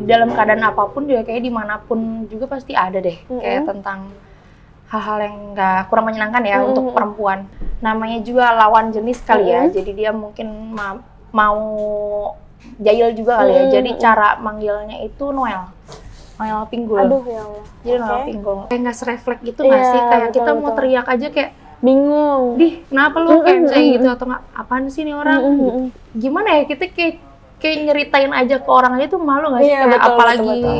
dalam keadaan apapun juga kayak dimanapun juga pasti ada deh kayak tentang hal-hal yang nggak kurang menyenangkan ya untuk perempuan. Namanya juga lawan jenis kali ya, jadi dia mungkin mau jahil juga kali ya. Jadi cara manggilnya itu Noel Pinggul. Aduh ya Allah. Jadi Noel Pinggul. Kayak nggak serefleks gitu nggak sih? Kayak kita mau teriak aja kayak bingung. Dih, kenapa lu kayak misalnya gitu atau nggak? Apaan sih nih orang? Gimana ya kita kayak nyeritain aja ke orang aja tuh malu nggak sih? Iya, Kayak betul, apalagi betul.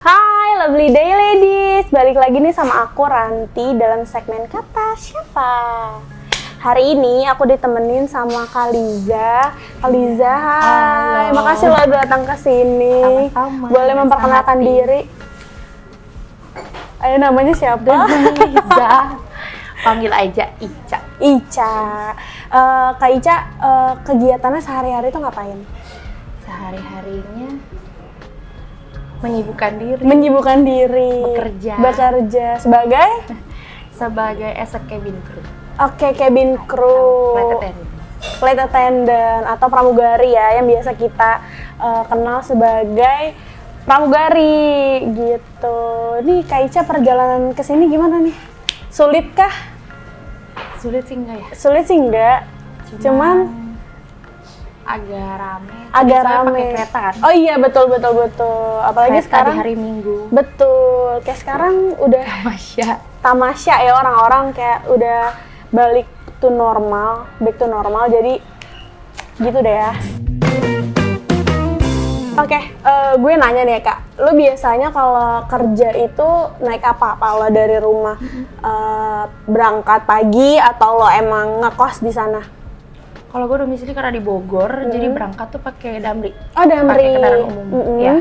Hai lovely day ladies, balik lagi nih sama aku Ranti dalam segmen Kata Siapa. Hari ini aku ditemenin sama Kaliza. Kaliza, hai. Halo. Makasih lo udah datang ke sini. Sama-sama. Boleh memperkenalkan Sangat diri? Ayo, namanya siapa? Iza. Panggil aja Ica. Ica. Kak Ica, kegiatannya sehari-hari tuh ngapain? Sehari-harinya menyibukkan diri. Bekerja sebagai as a cabin crew. Oke, cabin crew. Flight attendant atau pramugari ya, yang biasa kita kenal sebagai pramugari gitu. Nih Kak Ica, perjalanan ke sini gimana nih? Sulit kah? Sulit sih enggak ya? Sulit sih enggak. Cuman agak rame. agak Soalnya rame. pakai kereta kan. Oh iya, betul. Apalagi Kereta sekarang di hari Minggu. betul. Kayak sekarang udah tamasya ya, orang-orang kayak udah balik to normal, back to normal. Jadi gitu deh ya. Oke, gue nanya nih Kak, lu biasanya kalau kerja itu naik apa? Kalau dari rumah berangkat pagi atau lo emang ngekos di sana? Kalau gue domisili karena di Bogor, jadi berangkat tuh pakai Damri. Oh, Damri. Pakai kendaraan umum. Ya.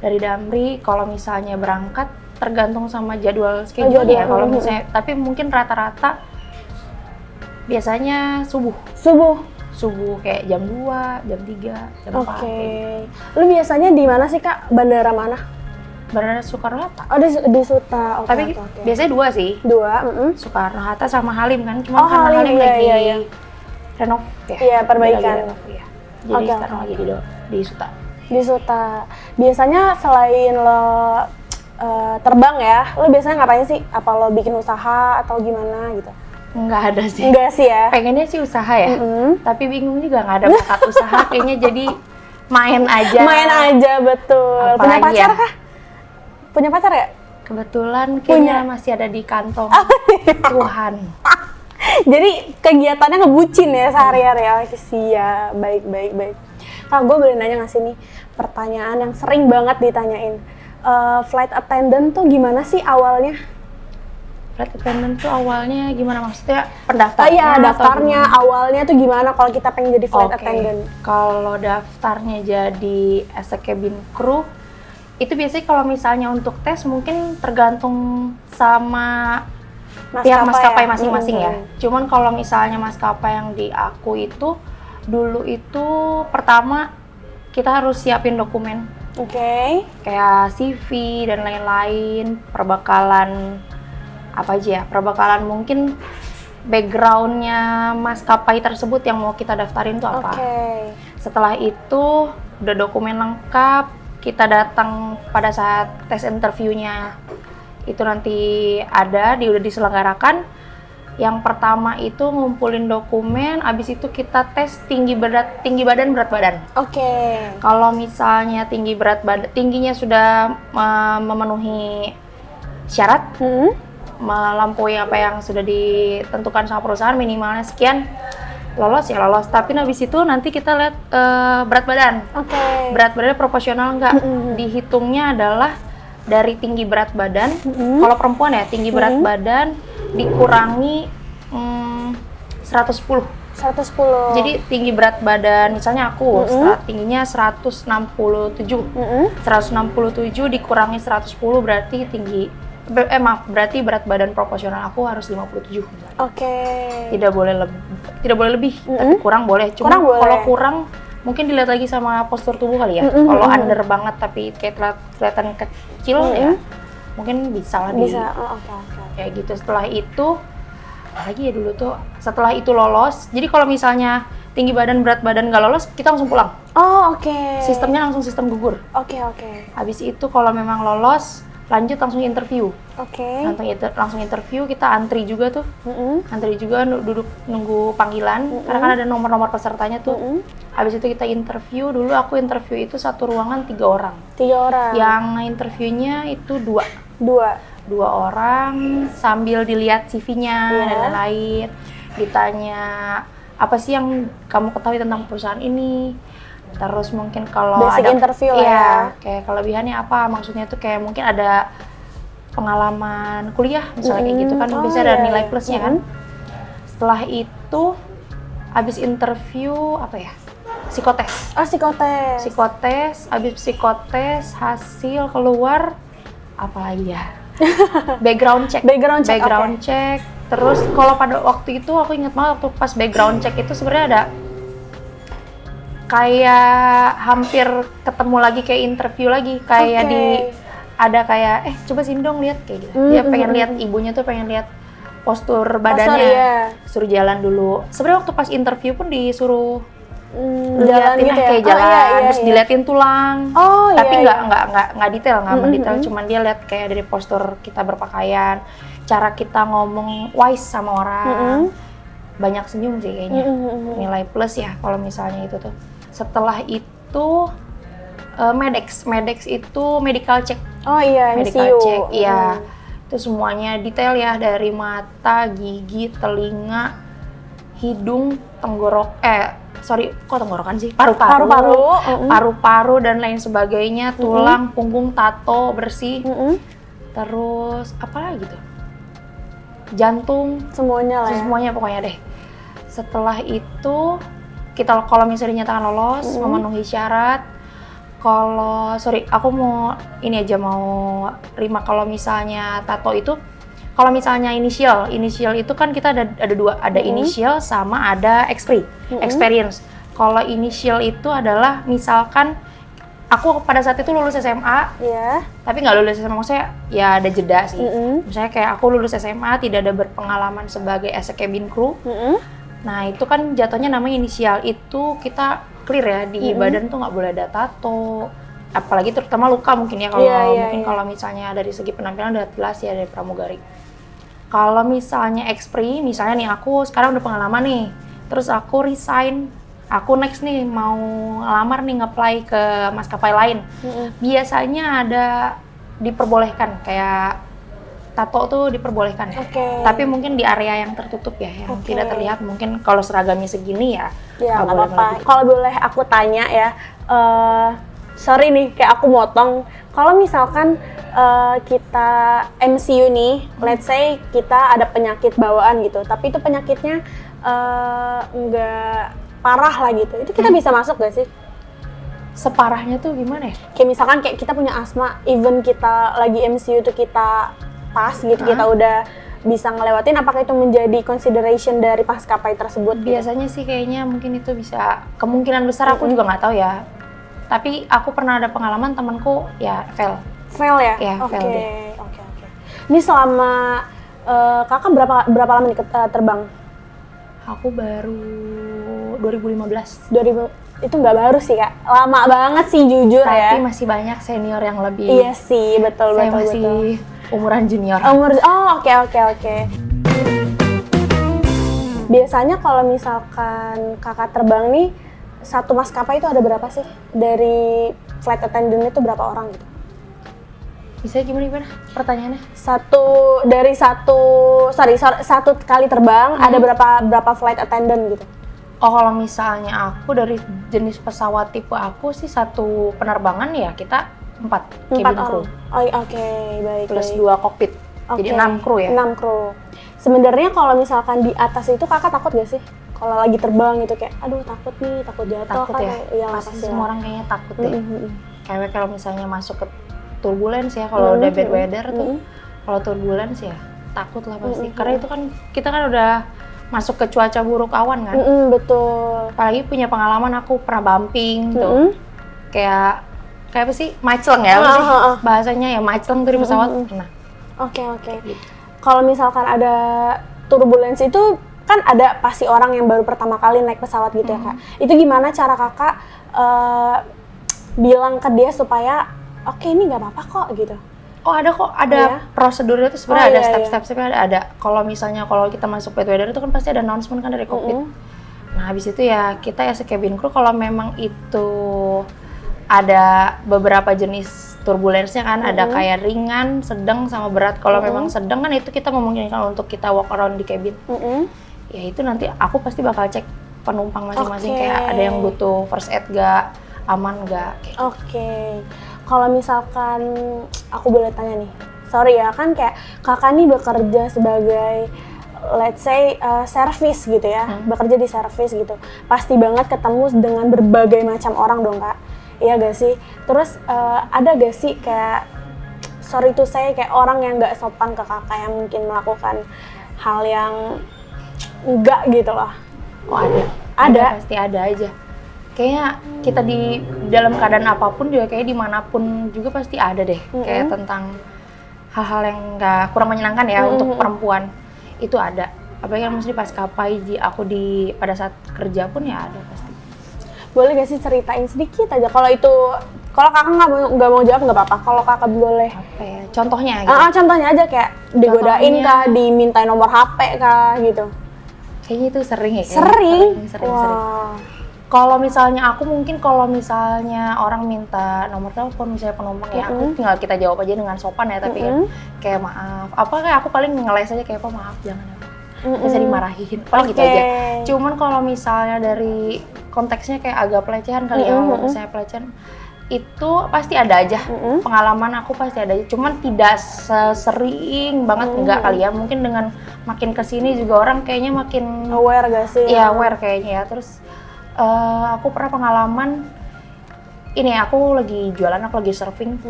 Dari Damri, kalau misalnya berangkat tergantung sama jadwal schedule ya. Kalau misalnya, tapi mungkin rata-rata biasanya subuh kayak jam 2, jam 3, jam 4. Oke. Lu biasanya di mana sih Kak? Bandara mana? Bandara Soekarno-Hatta. Oh, di Suta. Tapi biasanya 2 sih. 2. Soekarno-Hatta sama Halim kan. Cuma Oh, karena Halim, Halim lagi iya. renov ya. Iya, perbaikan. Lagi renov, ya. Jadi sekarang lagi di Suta. Di Suta. Biasanya selain lo terbang ya, lo biasanya ngapain sih? Apa lo bikin usaha atau gimana gitu? Enggak ada sih. Enggak sih ya? Pengennya sih usaha ya, tapi bingung juga nggak ada bakat usaha, kayaknya jadi main aja. Main aja, betul. Apalagi Punya pacar ya? kah? Punya pacar ya? Kebetulan kayaknya masih ada di kantong. Tuhan. Jadi kegiatannya ngebucin ya sehari-hari. Siap, baik. Kak, gue boleh nanya nggak sih nih pertanyaan yang sering banget ditanyain. Flight attendant tuh gimana sih awalnya? Flight attendant tuh awalnya gimana, maksudnya pendaftarnya? Iya, daftarnya awalnya tuh gimana kalau kita pengen jadi flight attendant? Kalau daftarnya jadi as a cabin crew, itu biasanya kalau misalnya untuk tes mungkin tergantung sama pihak maskapai masing-masing ya. Cuman kalau misalnya maskapai yang di aku itu, dulu itu pertama kita harus siapin dokumen. Oke. Kayak CV dan lain-lain, perbekalan apa aja ya, perbekalan mungkin backgroundnya maskapai tersebut yang mau kita daftarin tuh apa. Setelah itu udah dokumen lengkap, kita datang pada saat tes interviewnya itu nanti udah diselenggarakan. Yang pertama itu ngumpulin dokumen, abis itu kita tes tinggi badan berat badan. Kalau misalnya tingginya sudah memenuhi syarat, melampaui apa yang sudah ditentukan sama perusahaan, minimalnya sekian, lolos. Tapi habis itu nanti kita lihat berat badan. Berat badannya proporsional nggak? Dihitungnya adalah dari tinggi berat badan. Kalau perempuan ya, tinggi berat badan dikurangi 110. Jadi tinggi berat badan, misalnya aku tingginya 167. 167 dikurangi 110 berarti berarti berat badan proporsional aku harus 57. Tidak boleh lebih, tapi kurang boleh. Cuma kalau kurang mungkin dilihat lagi sama postur tubuh kali ya. Kalau under banget tapi kayak kelihatan kecil ya, mungkin bisa lah. Kayak gitu. Setelah itu apalagi ya dulu tuh setelah itu lolos. Jadi kalau misalnya tinggi badan berat badan nggak lolos, kita langsung pulang. Oh, oke. Sistemnya langsung sistem gugur. Oke. Habis itu kalau memang lolos, lanjut langsung interview. Oke. Langsung interview, kita antri juga tuh. Antri juga duduk nunggu panggilan, karena kan ada nomor-nomor pesertanya tuh. Habis itu kita interview. Dulu aku interview itu satu ruangan 3 orang. 3 orang. Yang interviewnya itu 2 orang, sambil dilihat CV-nya dan lain-lain. Ditanya apa sih yang kamu ketahui tentang perusahaan ini. Terus mungkin kalau basic ada interview lah ya, kayak kelebihannya apa, maksudnya tuh kayak mungkin ada pengalaman kuliah misalnya kayak gitu kan, bisa ada nilai plusnya kan. Setelah itu habis interview apa ya, psikotes. Habis psikotes hasil keluar apa lagi ya, background check. Terus kalau pada waktu itu aku ingat banget waktu pas background check itu sebenarnya ada kayak hampir ketemu lagi kayak interview lagi, kayak ada kayak coba sini dong lihat kayak gitu. Dia pengen lihat, ibunya tuh pengen lihat postur badannya. Suruh jalan dulu. Sebenarnya waktu pas interview pun disuruh liatin gitu kayak jalan, terus diliatin tulang. Tapi nggak detail, nggak mendetail, cuman dia lihat kayak dari postur kita berpakaian, cara kita ngomong wise sama orang. Banyak senyum sih kayaknya. Nilai plus ya kalau misalnya itu tuh. Setelah itu Medex itu medical check. Medical check. Iya. Itu semuanya detail ya, dari mata, gigi, telinga, hidung, tenggorokan sih, paru-paru dan lain sebagainya, tulang, punggung, tato bersih. Terus apa lagi tuh? Jantung, semuanya pokoknya deh. Setelah itu kita kalau misalnya dinyatakan lolos, memenuhi syarat. Aku mau remark kalau misalnya tato itu, kalau misalnya inisial itu kan kita ada 2, ada inisial sama ada experience. Kalau inisial itu adalah misalkan aku pada saat itu lulus SMA, tapi nggak lulus SMA, maksudnya ya ada jeda sih. Misalnya kayak aku lulus SMA tidak ada berpengalaman sebagai as a cabin crew. Nah itu kan jatuhnya namanya inisial, itu kita clear ya di badan tuh nggak boleh ada tato, apalagi terutama luka mungkin ya, kalau misalnya dari segi penampilan udah jelas ya dari pramugari. Kalau misalnya expri, misalnya nih aku sekarang udah pengalaman nih, terus aku resign, aku next nih mau ngelamar nih, nge-apply ke maskapai lain. Biasanya ada diperbolehkan kayak tato tuh diperbolehkan. Tapi mungkin di area yang tertutup ya, yang tidak terlihat. Mungkin kalau seragamnya segini ya nggak apa-apa. Kalau boleh aku tanya ya, sorry nih kayak aku motong. Kalau misalkan kita MCU nih, let's say kita ada penyakit bawaan gitu, tapi itu penyakitnya nggak parah lah gitu, itu kita bisa masuk gak sih? Separahnya tuh gimana ya? Kayak misalkan kayak kita punya asma, even kita lagi MCU tuh kita pas gitu, kita udah bisa ngelewatin, apakah itu menjadi consideration dari maskapai tersebut? Biasanya sih kayaknya mungkin itu bisa, kemungkinan besar aku juga nggak tahu ya. Tapi aku pernah ada pengalaman temanku ya fail ya? Ya, fail deh. Oke. Ini selama kakak berapa lama nih terbang? Aku baru 2015. Itu nggak baru sih Kak, lama banget sih jujur. Tapi masih banyak senior yang lebih. Iya sih, betul. Saya masih umuran junior. Oke. Biasanya kalau misalkan kakak terbang nih, satu maskapai itu ada berapa sih? Dari flight attendant itu berapa orang gitu? Bisa gimana pertanyaannya? Satu kali terbang ada berapa flight attendant gitu? Oh, kalau misalnya aku dari jenis pesawat tipe aku sih satu penerbangan ya kita 4 cabin crew. Oke, baik. Plus 2 kokpit. Jadi 6 kru ya? 6 kru. Sebenarnya kalau misalkan di atas itu kakak takut gak sih? Kalau lagi terbang gitu kayak, aduh takut nih, takut jatuh. Takut kan? ya? Pasti semua orang kayaknya takut deh. Kayak kalau misalnya masuk ke turbulence ya, kalau udah bad weather tuh, kalau turbulence ya takut lah pasti. Karena itu kan, kita kan udah masuk ke cuaca buruk awan kan? Betul. Apalagi punya pengalaman aku pernah bumping tuh. Kayak apa sih? Macleng ya? Bahasanya ya macleng tuh di pesawat pernah. Oke. Gitu. Kalau misalkan ada turbulensi itu kan ada pasti orang yang baru pertama kali naik pesawat gitu ya Kak. Itu gimana cara Kakak bilang ke dia supaya oke ini nggak apa-apa kok gitu? Oh ada kok, ada prosedurnya itu sebenarnya ada step-stepnya ada. Kalau misalnya kalau kita masuk wet weather itu kan pasti ada announcement kan dari cockpit. Nah habis itu ya kita as a cabin crew kalau memang itu ada beberapa jenis turbulensnya kan, ada kayak ringan, sedang, sama berat. Kalau memang sedang kan itu kita memungkinkan untuk kita walk around di cabin. Ya itu nanti aku pasti bakal cek penumpang masing-masing kayak ada yang butuh first aid gak, aman gak. Oke. Kalau misalkan aku boleh tanya nih, sorry ya kan kayak Kakak nih bekerja sebagai let's say service gitu ya, bekerja di service gitu. Pasti banget ketemu dengan berbagai macam orang dong Kak. Iya gak sih? Terus ada gak sih kayak sorry to say kayak orang yang gak sopan ke Kakak yang mungkin melakukan hal yang enggak gitu loh? Oh ada. Ada pasti ada aja. Kayaknya kita di dalam keadaan apapun juga kayak dimanapun juga pasti ada deh kayak tentang hal-hal yang nggak kurang menyenangkan ya untuk perempuan itu ada. Apalagi yang mesti pas kapai aku di pada saat kerja pun ya ada pasti. Boleh gak sih ceritain sedikit aja kalau Kakak nggak mau jawab nggak apa-apa. Kalau Kakak boleh. Apa ya? Contohnya gitu. Contohnya aja kayak digodain kah, dimintain nomor HP kah gitu. Kayaknya itu sering ya. Sering. Kalau misalnya aku mungkin kalau misalnya orang minta nomor telepon misalnya penumpang ya aku tinggal kita jawab aja dengan sopan ya tapi kayak maaf apa kayak aku paling ngeles aja kayak apa maaf jangan bisa dimarahin paling gitu aja. Cuman kalau misalnya dari konteksnya kayak agak pelecehan kali ya misalnya pelecehan itu pasti ada aja pengalaman aku pasti ada aja cuman tidak sering banget enggak kali ya mungkin dengan makin kesini juga orang kayaknya makin aware gak sih? Ya aware kayaknya ya terus aku pernah pengalaman ini aku lagi jualan, aku lagi surfing.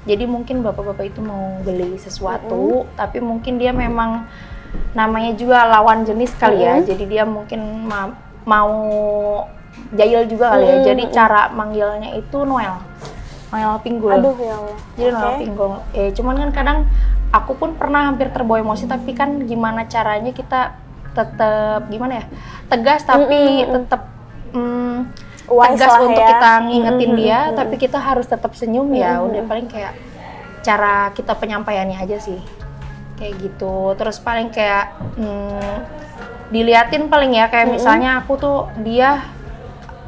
Jadi mungkin bapak-bapak itu mau beli sesuatu, tapi mungkin dia memang namanya juga lawan jenis kali ya. Jadi dia mungkin mau jahil juga kali ya. Jadi cara manggilnya itu Noel Pinggul. Aduh ya Allah. Jadi Noel Pinggul. Cuman kan kadang aku pun pernah hampir terbawa emosi, tapi kan gimana caranya kita tetap gimana ya tegas tapi tetap tegas untuk kita ngingetin dia, tapi kita harus tetap senyum ya. Udah paling kayak cara kita penyampaiannya aja sih, kayak gitu. Terus paling kayak diliatin paling ya kayak misalnya aku tuh dia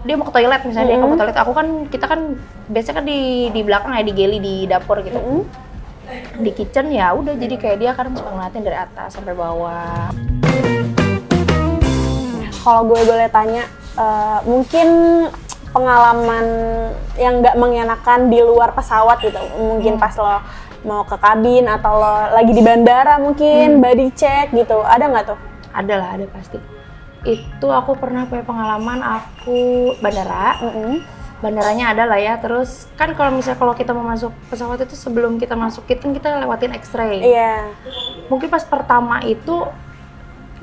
mau ke toilet misalnya dia ke toilet, aku kan kita kan biasanya kan di belakang ya di galley di dapur gitu, di kitchen ya udah jadi kayak dia kan suka ngeliatin dari atas sampai bawah. Kalau gue boleh tanya, mungkin pengalaman yang nggak mengenakan di luar pesawat gitu, mungkin pas lo mau ke kabin atau lo lagi di bandara mungkin body check gitu, ada nggak tuh? Ada lah, ada pasti. Itu aku pernah punya pengalaman aku bandara, bandaranya ada lah ya. Terus kan kalau misalnya kalau kita mau masuk pesawat itu sebelum kita masuk kan kita lewatin X-ray. Iya. Mungkin pas pertama itu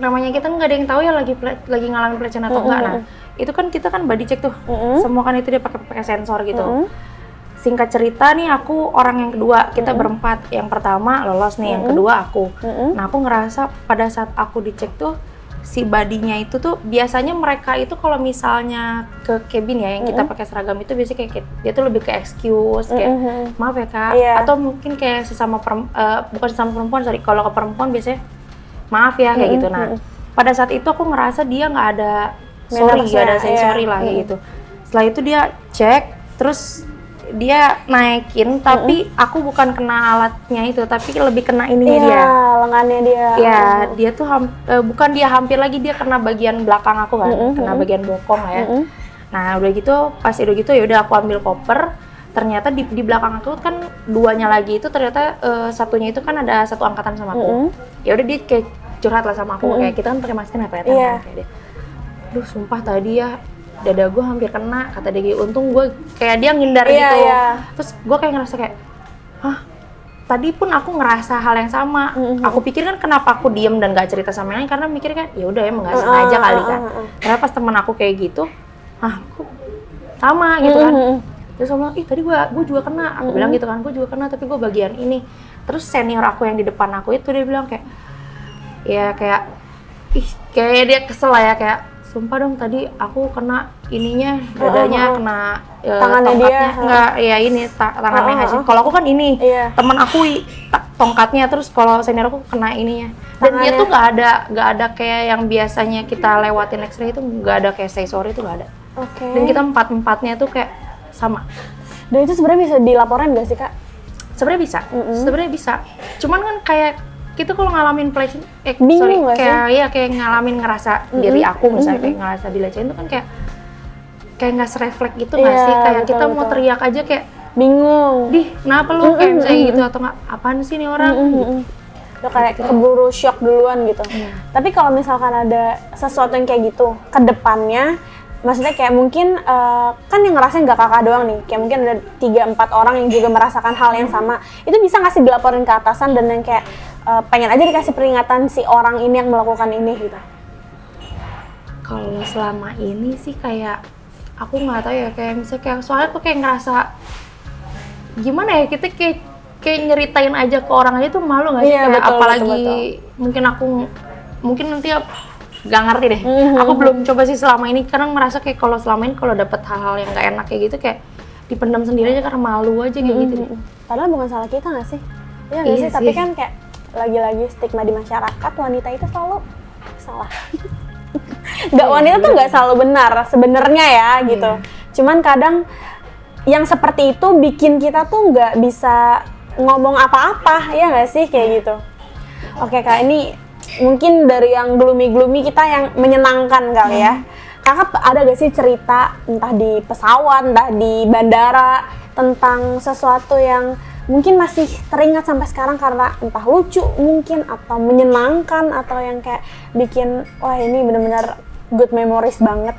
namanya kita nggak ada yang tahu ya lagi ngalamin pelecehan atau enggak. Nah itu kan kita kan body check tuh, semua kan itu dia pakai sensor gitu. Singkat cerita nih aku orang yang kedua, kita berempat. Yang pertama lolos nih, yang kedua aku. Nah aku ngerasa pada saat aku dicek tuh si badinya itu tuh biasanya mereka itu kalau misalnya ke cabin ya yang kita pakai seragam itu biasanya kayak dia tuh lebih ke excuse kayak maaf ya kak, atau mungkin kayak sesama bukan sesama perempuan, sorry, kalau ke perempuan biasanya maaf ya kayak gitu. Nah pada saat itu aku ngerasa dia nggak ada sorry lah kayak gitu. Setelah itu dia cek terus dia naikin, tapi aku bukan kena alatnya itu, tapi lebih kena ininya dia. Lengannya dia. Ya, dia tuh bukan dia hampir lagi, dia kena bagian belakang aku kan, kena bagian bokong lah ya. Nah, udah gitu, pas udah gitu ya udah aku ambil koper. Ternyata di belakang aku kan duanya lagi itu ternyata satunya itu kan ada satu angkatan sama aku. Ya udah dia kayak curhat lah sama aku, kayak kita kan pakai masker kan kayak dia. Duh, sumpah tadi ya dada gue hampir kena, kata dia. Untung gue kayak dia ngindar gitu. Terus gue kayak ngerasa kayak, hah, tadi pun aku ngerasa hal yang sama. Aku pikir kan kenapa aku diem dan gak cerita sama yang lain, karena mikir kan ya udah emang gak sengaja kali kan. Karena pas temen aku kayak gitu, aku sama gitu kan. Terus sama, tadi gue juga kena. Aku bilang gitu kan, gue juga kena tapi gue bagian ini. Terus senior aku yang di depan aku itu dia bilang kayak, ya kayak ih kayak dia kesel lah ya, kayak sumpah dong tadi aku kena ininya, dadanya kena tangannya tongkatnya dia. enggak ya ini tangannya Hashim. Kalau aku kan ini teman aku tongkatnya, terus kalau senior aku kena ininya. Dan tangannya. dia tuh nggak ada kayak yang biasanya kita lewatin X-ray itu, nggak ada kayak say sorry itu nggak ada. Dan kita empat-empatnya tuh kayak sama. Dan itu sebenarnya bisa dilaporin nggak sih Kak? Sebenarnya bisa, sebenarnya bisa. Cuman kan kayak kita kalau ngalamin pelecehan, bingung kayak ngalamin ngerasa diri aku misalnya kayak ngerasa dilecehin itu kan kayak nggak serefleks gitu nggak sih? Kayak kita mau teriak aja kayak bingung. Kenapa lu kayak misalnya gitu, atau nggak apaan sih nih orang? Udah kayak keburu shock duluan gitu. Tapi kalau misalkan ada sesuatu yang kayak gitu ke depannya, maksudnya kayak mungkin kan yang ngerasain nggak kakak doang nih, kayak mungkin ada 3-4 orang yang juga merasakan hal yang sama, itu bisa nggak sih dilaporin ke atasan dan yang kayak pengen aja dikasih peringatan si orang ini yang melakukan ini gitu? Kalau selama ini sih kayak aku nggak tahu ya, kayak misalnya kayak soalnya aku kayak ngerasa gimana ya, kita kayak nyeritain aja ke orang aja tuh malu nggak sih? Kayak betul, apalagi betul. mungkin nanti nggak ngerti deh. Aku belum coba sih selama ini, karena merasa kayak kalau selama ini kalau dapet hal-hal yang nggak enak kayak gitu kayak dipendam sendiri aja karena malu aja kayak gitu. Padahal bukan salah kita nggak sih? Iya nggak sih? Tapi kan kayak lagi-lagi stigma di masyarakat, wanita itu selalu salah. Wanita tuh nggak selalu benar sebenarnya ya gitu. Cuman kadang yang seperti itu bikin kita tuh nggak bisa ngomong apa-apa, ya nggak sih kayak gitu. Oke Kak, ini mungkin dari yang gloomy kita yang menyenangkan kali ya. Kakak ada gak sih cerita entah di pesawat, entah di bandara tentang sesuatu yang mungkin masih teringat sampai sekarang karena entah lucu mungkin atau menyenangkan atau yang kayak bikin wah ini benar-benar good memories banget?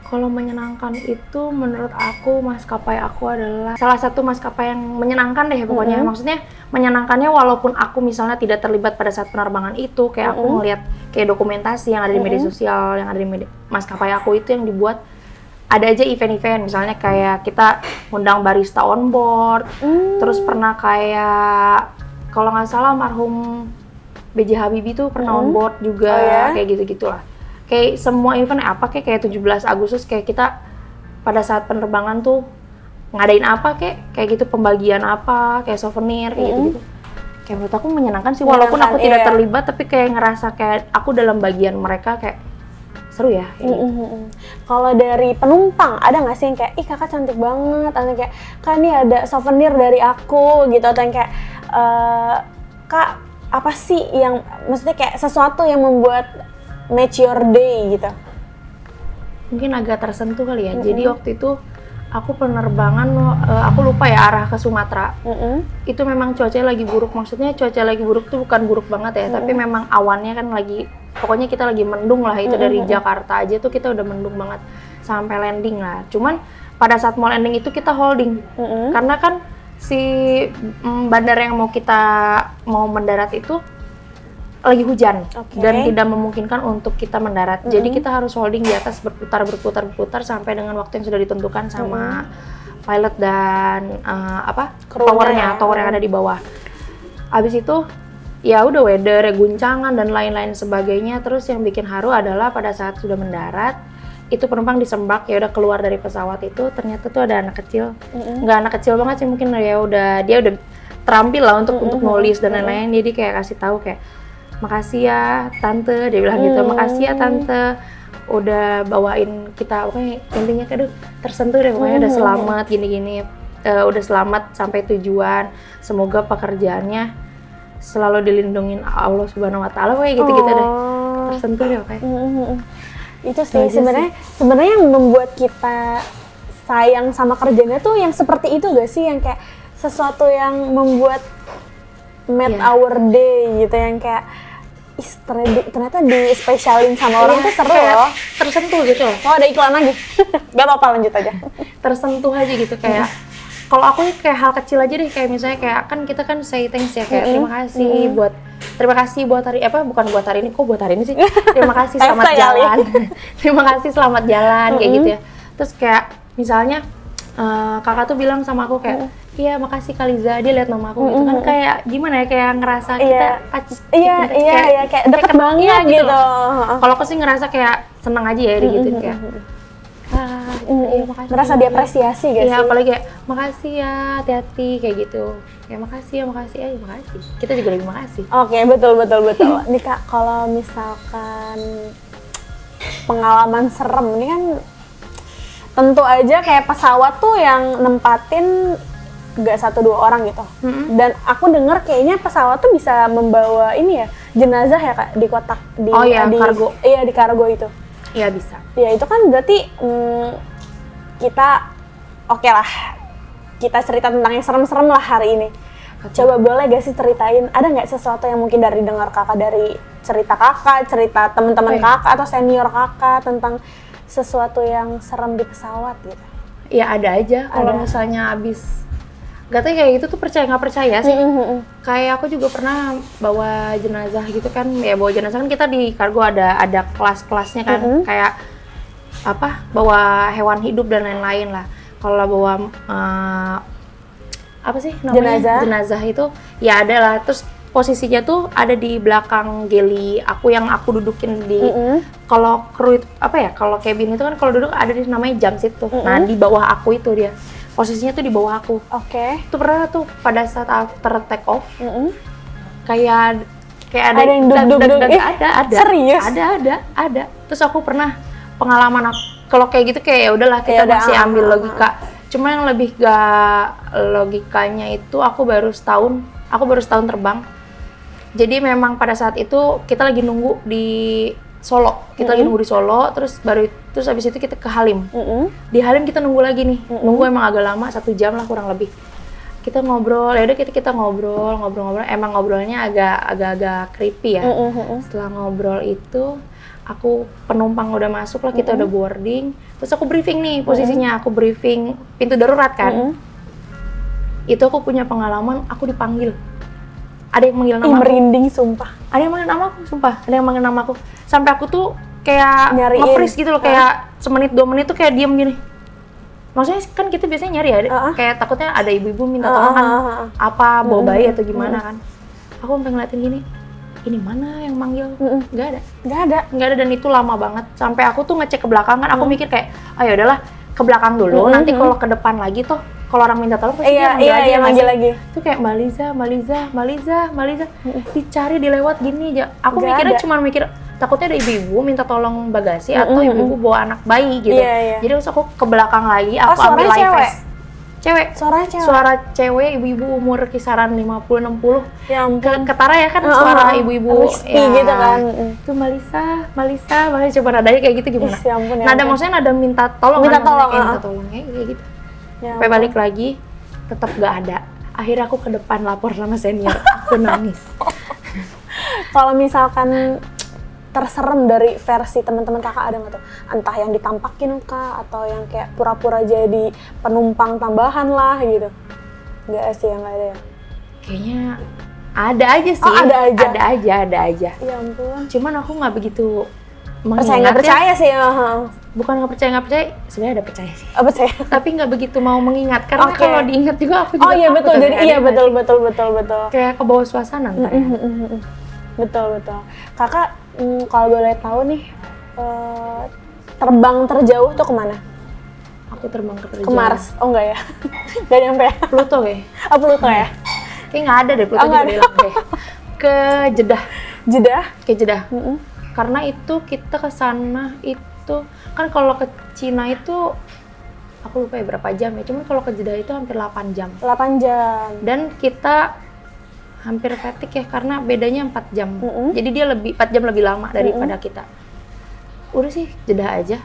Kalau menyenangkan itu menurut aku maskapai aku adalah salah satu maskapai yang menyenangkan deh pokoknya. Maksudnya menyenangkannya walaupun aku misalnya tidak terlibat pada saat penerbangan itu, kayak aku ngeliat kayak dokumentasi yang ada di media sosial, yang ada di maskapai aku itu yang dibuat ada aja event-event, misalnya kayak kita undang barista on board, terus pernah kayak kalau nggak salah almarhum B.J. Habibie tuh pernah on board juga, kayak gitu-gitulah. Kayak semua event kayak 17 Agustus kayak kita pada saat penerbangan tuh ngadain apa kayak gitu, pembagian apa, kayak souvenir kayak gitu-gitu. Kayak menurut aku menyenangkan sih, walaupun aku tidak terlibat tapi kayak ngerasa kayak aku dalam bagian mereka, kayak seru ya. Kalau dari penumpang ada nggak sih yang kayak ih kakak cantik banget, atau kayak kak ini ada souvenir dari aku gitu, atau yang kayak kak apa sih yang maksudnya kayak sesuatu yang membuat match your day gitu? Mungkin agak tersentuh kali ya. Jadi waktu itu aku penerbangan, aku lupa ya arah ke Sumatera. Itu memang cuacanya lagi buruk. Maksudnya cuaca lagi buruk tuh bukan buruk banget ya, tapi memang awannya kan lagi, pokoknya kita lagi mendung lah. Itu dari Jakarta aja tuh kita udah mendung banget sampai landing lah. Cuman pada saat mau landing itu kita holding, karena kan si bandara yang kita mau mendarat itu lagi hujan dan tidak memungkinkan untuk kita mendarat. Jadi kita harus holding di atas, berputar sampai dengan waktu yang sudah ditentukan sama pilot dan tower yang ada di bawah. Abis itu ya udah weather, guncangan dan lain-lain sebagainya. Terus yang bikin haru adalah pada saat sudah mendarat itu penumpang disembak, ya udah keluar dari pesawat itu ternyata tuh ada anak kecil. Nggak anak kecil banget sih, mungkin ya dia udah terampil lah untuk nulis dan lain-lain. Jadi kayak kasih tahu kayak makasih ya tante, dia bilang gitu, makasih ya tante udah bawain kita, pokoknya intinya kayak tersentuh deh, pokoknya udah selamat gini-gini, udah selamat sampai tujuan, semoga pekerjaannya selalu dilindungin Allah Subhanahu Wa Taala, kayak gitu-gitu deh, tersentuh deh kayak. Itu sih sebenarnya yang membuat kita sayang sama kerjanya tuh yang seperti itu gak sih, yang kayak sesuatu yang membuat made our day gitu, yang kayak ternyata di spesialin sama orang tuh seru loh, tersentuh gitu loh. Oh ada iklan lagi? Gak apa-apa, lanjut aja. Tersentuh aja gitu, kayak kalau aku kayak hal kecil aja deh, kayak misalnya kayak kan kita kan say thanks ya, kayak terima kasih buat hari bukan buat hari ini, kok buat hari ini sih, terima kasih selamat jalan terima kasih selamat jalan kayak gitu ya. Terus kayak misalnya kakak tuh bilang sama aku kayak, iya makasih Kaliza, dia lihat nama aku gitu kan, kayak gimana ya, kayak ngerasa kita touch, kayak deket banget gitu. Kalau aku sih ngerasa kayak seneng aja ya gitu kayak, iya makasih. Merasa diapresiasi gak sih? Iya, apalagi kayak makasih ya, hati-hati kayak gitu. Kayak makasih ya, makasih Kita juga lebih makasih. Oke, betul. Nih Kak, kalau misalkan pengalaman serem, ini kan tentu aja kayak pesawat tuh yang nempatin nggak 1-2 orang gitu. Dan aku dengar kayaknya pesawat tuh bisa membawa ini ya, jenazah ya Kak, di kotak di kargo. Iya, di kargo itu. Iya, bisa. Ya itu kan berarti kita oke lah. Kita cerita tentang yang serem-serem lah hari ini. Coba boleh gak sih ceritain, ada nggak sesuatu yang mungkin dari dengar kakak, dari cerita kakak, cerita teman-teman kakak atau senior kakak tentang sesuatu yang serem di pesawat gitu? Ya ada aja, kalau misalnya abis gak tau kayak gitu tuh percaya nggak percaya sih. Kayak aku juga pernah bawa jenazah gitu kan, ya bawa jenazah kan kita di kargo ada kelas-kelasnya kan, kayak apa, bawa hewan hidup dan lain-lain lah. Kalau bawa apa sih namanya, jenazah itu ya ada lah, terus posisinya tuh ada di belakang galley aku yang aku dudukin di kalau kru apa ya, kalau cabin itu kan kalau duduk ada di namanya jump seat tuh. Nah di bawah aku itu dia posisinya tuh, di bawah aku. Itu pernah tuh pada saat after take off kayak ada yang duduk-duduk. Ada serius? Ada terus aku pernah pengalaman aku kalau kayak gitu, kayak ya udahlah kita masih ambil logika. Cuma yang lebih gak logikanya itu aku baru setahun terbang. Jadi memang pada saat itu kita lagi nunggu di Solo. Lagi nunggu di Solo, terus habis itu kita ke Halim. Di Halim kita nunggu lagi nih. Nunggu emang agak lama, 1 jam lah kurang lebih. Kita ngobrol, ya udah kita ngobrol. Emang ngobrolnya agak creepy ya. Setelah ngobrol itu aku penumpang udah masuk lah, kita udah boarding. Terus aku briefing nih posisinya, aku briefing pintu darurat kan. Itu aku punya pengalaman, aku dipanggil. Ada yang manggil nama aku. Merinding sumpah. Ada yang manggil nama aku, sumpah. Ada yang manggil nama aku. Sampai aku tuh kayak nge-freeze gitu loh, kayak semenit 2 menit tuh kayak diem gini. Maksudnya kan kita biasanya nyari ya, kayak takutnya ada ibu-ibu minta tolong kan, apa bawa bayi atau gimana kan. Aku sampai ngeliatin gini, ini mana yang manggil? Nggak ada, dan itu lama banget. Sampai aku tuh ngecek ke belakang kan, aku mikir kayak, ya udahlah ke belakang dulu, nanti kalau ke depan lagi tuh, kalau orang minta tolong pasti dia manggil lagi. Itu kayak Maliza, dicari dilewat gini aja. Aku mikirnya cuma takutnya ada ibu-ibu minta tolong bagasi atau ibu-ibu bawa anak bayi gitu. Jadi terus aku ke belakang lagi, aku ambil live vest. Cewek. Suara cewek, ibu-ibu umur kisaran 50-60. Ya ampun. Ketara ya kan, suara ibu-ibu ya, gitu kan. Itu Malisa, coba nadanya kayak gitu gimana? Ya ampun, nada maksudnya nada minta tolong. Minta tolong kayak gitu. Sampai balik lagi, tetap gak ada. Akhirnya aku ke depan lapor sama senior, aku nangis. Kalau misalkan terserem dari versi teman-teman kakak ada nggak tuh? Entah yang ditampakin kah, atau yang kayak pura-pura jadi penumpang tambahan lah gitu? Nggak sih, yang nggak ada ya? Kayaknya ada aja sih. Ada aja. Ya ampun. Cuman aku nggak begitu percaya sih. Bukan nggak percaya, sebenarnya ada percaya sih. Percaya. Tapi nggak begitu mau mengingat, karena kalau diingat juga aku juga iya betul, jadi iya betul. Kayak ke bawah suasana ntar ya. Betul. Kakak kalau boleh tahu nih, terbang terjauh tuh kemana? Aku terbang terjauh. Ke Mars? Oh enggak ya? Nggak nyampe ya? Pluto ya? Pluto ya? Kayaknya nggak ada deh, Pluto juga hilang deh. Ke Jeddah. Ke Jeddah. Karena itu kita ke sana itu, kan kalau ke Cina itu, aku lupa ya berapa jam ya, cuman kalau ke Jeddah itu hampir 8 jam. 8 jam. Dan kita hampir fatigue ya, karena bedanya 4 jam. Jadi dia 4 jam lebih lama daripada kita. Udah sih, Jeddah aja.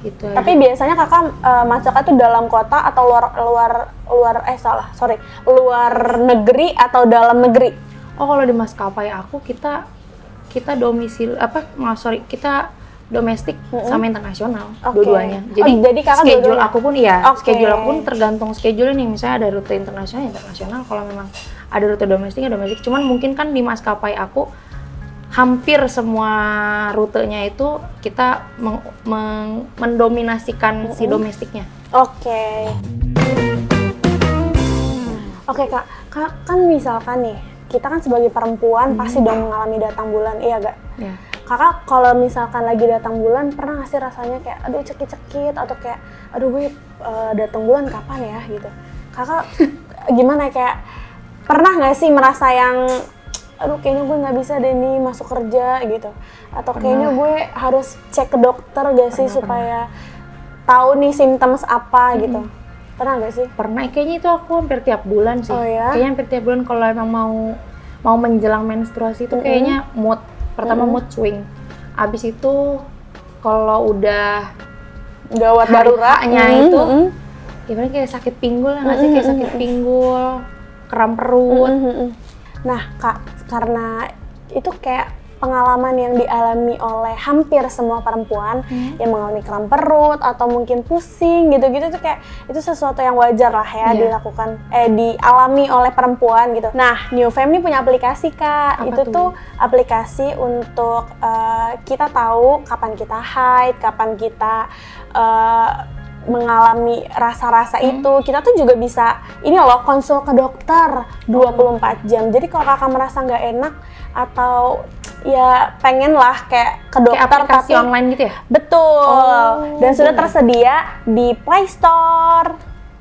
Gitu aja. Tapi biasanya kakak masuknya tuh dalam kota atau luar negeri atau dalam negeri? Oh, kalau di maskapai aku kita kita domestik sama internasional, dua-duanya. Jadi kakak schedule aku pun schedule aku pun tergantung schedule nih. Misalnya ada rute internasional. Kalau memang ada rute domestik. Cuman mungkin kan di maskapai aku hampir semua rutenya itu kita mendominasikan si domestiknya. Oke. Oke Kak, kan misalkan nih, kita kan sebagai perempuan pasti dong mengalami datang bulan, iya gak? Iya. Kakak kalau misalkan lagi datang bulan, pernah gak sih rasanya kayak aduh cekit-cekit atau kayak aduh gue datang bulan kapan ya gitu? Kakak gimana kayak pernah gak sih merasa yang aduh kayaknya gue nggak bisa deh nih masuk kerja gitu, atau kayaknya gue harus cek ke dokter gak sih supaya tahu nih symptoms apa gitu? Pernah gak sih? Pernah, kayaknya itu aku hampir tiap bulan sih. Oh ya? Kayaknya hampir tiap bulan kalau emang mau menjelang menstruasi itu kayaknya mood pertama mood swing. Abis itu kalau udah gawat daruratnya itu gimana, kayak sakit pinggul nggak sih, kayak sakit pinggul, kram perut. Nah Kak, karena itu kayak pengalaman yang dialami oleh hampir semua perempuan yang mengalami kram perut atau mungkin pusing gitu-gitu tuh kayak itu sesuatu yang wajar lah ya dilakukan dialami oleh perempuan gitu. Nah, New Fem ini punya aplikasi Kak. Apa itu tuh aplikasi untuk kita tahu kapan kita haid, kapan kita mengalami rasa-rasa itu. Kita tuh juga bisa ini loh konsul ke dokter 24 jam. Jadi kalau Kakak merasa nggak enak atau ya pengen lah kayak ke dokter, kayak aplikasi tapi online gitu ya? Betul. Dan sudah tersedia di Play Store.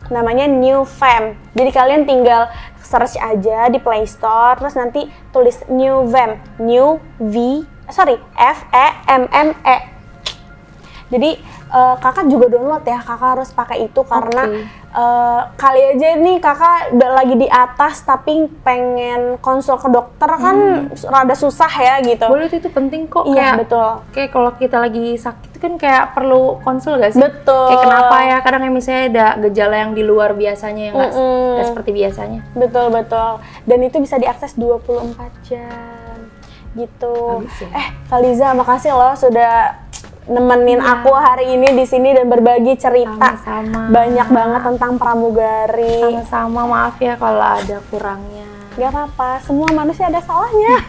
Namanya New Fem. Jadi kalian tinggal search aja di Play Store, terus nanti tulis New Fem, F-E-M-M-E. Jadi kakak juga download ya, kakak harus pakai itu karena kali aja nih kakak udah lagi di atas tapi pengen konsul ke dokter kan rada susah ya gitu. Boleh, itu penting kok. Iya, kayak, betul. Kayak kalau kita lagi sakit kan kayak perlu konsul gak sih? Betul. Kayak kenapa ya, kadang yang misalnya ada gejala yang di luar biasanya yang nggak seperti biasanya. Betul. Dan itu bisa diakses 24 jam gitu. Bagus ya. Kaliza, makasih loh sudah nemenin aku hari ini di sini dan berbagi cerita. Sama-sama. Banyak banget tentang pramugari. Sama-sama, maaf ya kalau ada kurangnya. Gak apa-apa, semua manusia ada salahnya.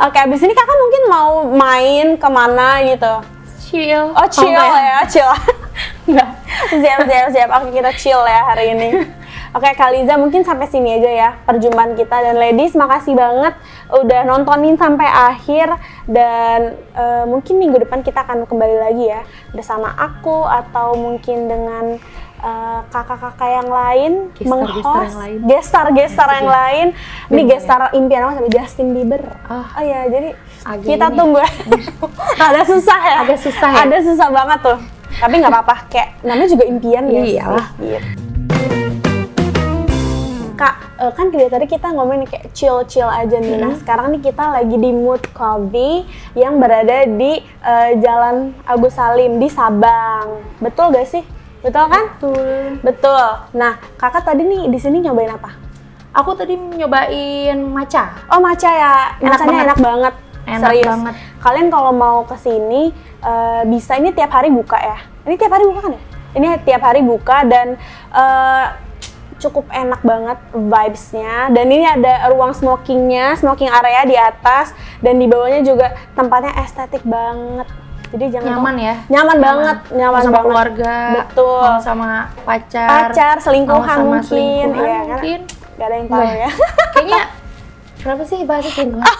Oke, abis ini kakak mungkin mau main kemana gitu? Chill. Oh, chill ya, chill. Enggak. Siap. Oke, kita chill ya hari ini. Oke, Kaliza, mungkin sampai sini aja ya perjumpaan kita. Dan ladies, makasih banget udah nontonin sampai akhir. Dan mungkin minggu depan kita akan kembali lagi ya bersama aku atau mungkin dengan kakak-kakak yang lain, meng-host gestar yang lain. Ini gestar impian aku sama Justin Bieber. Oh ya, jadi kita tunggu. Agak susah ya? Ada susah banget tuh. Tapi nggak apa-apa, kayak namanya juga impian ya. Iyalah. Gitu. Kak, kan dari tadi kita ngomongin kayak chill aja nih. Nah, sekarang nih kita lagi di Mood Coffee yang berada di Jalan Agus Salim di Sabang. Betul gak sih? Betul kan? Betul. Nah, kakak tadi nih di sini nyobain apa? Aku tadi nyobain matcha. Oh, matcha ya. Matchanya enak banget. Serius. Banget. Kalian kalau mau kesini bisa, ini tiap hari buka ya? Ini tiap hari buka kan ya? Ini tiap hari buka dan cukup enak banget vibes-nya. Dan ini ada ruang smoking area di atas, dan di bawahnya juga tempatnya estetik banget. Jadi jangan nyaman banget sama keluarga, betul, mau sama pacar, selingkuhan mungkin, ya, mungkin gak ada yang tahu ya. Kayaknya kenapa sih bahasa selingkuhan?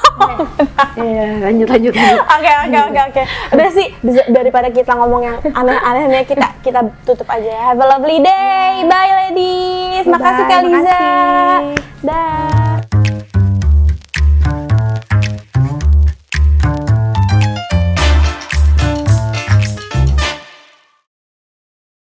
Iya, lanjut. Oke. Udah sih, daripada kita ngomong yang aneh-aneh, kita tutup aja. Have a lovely day. Bye ladies. Makasih Kaliza. Dah.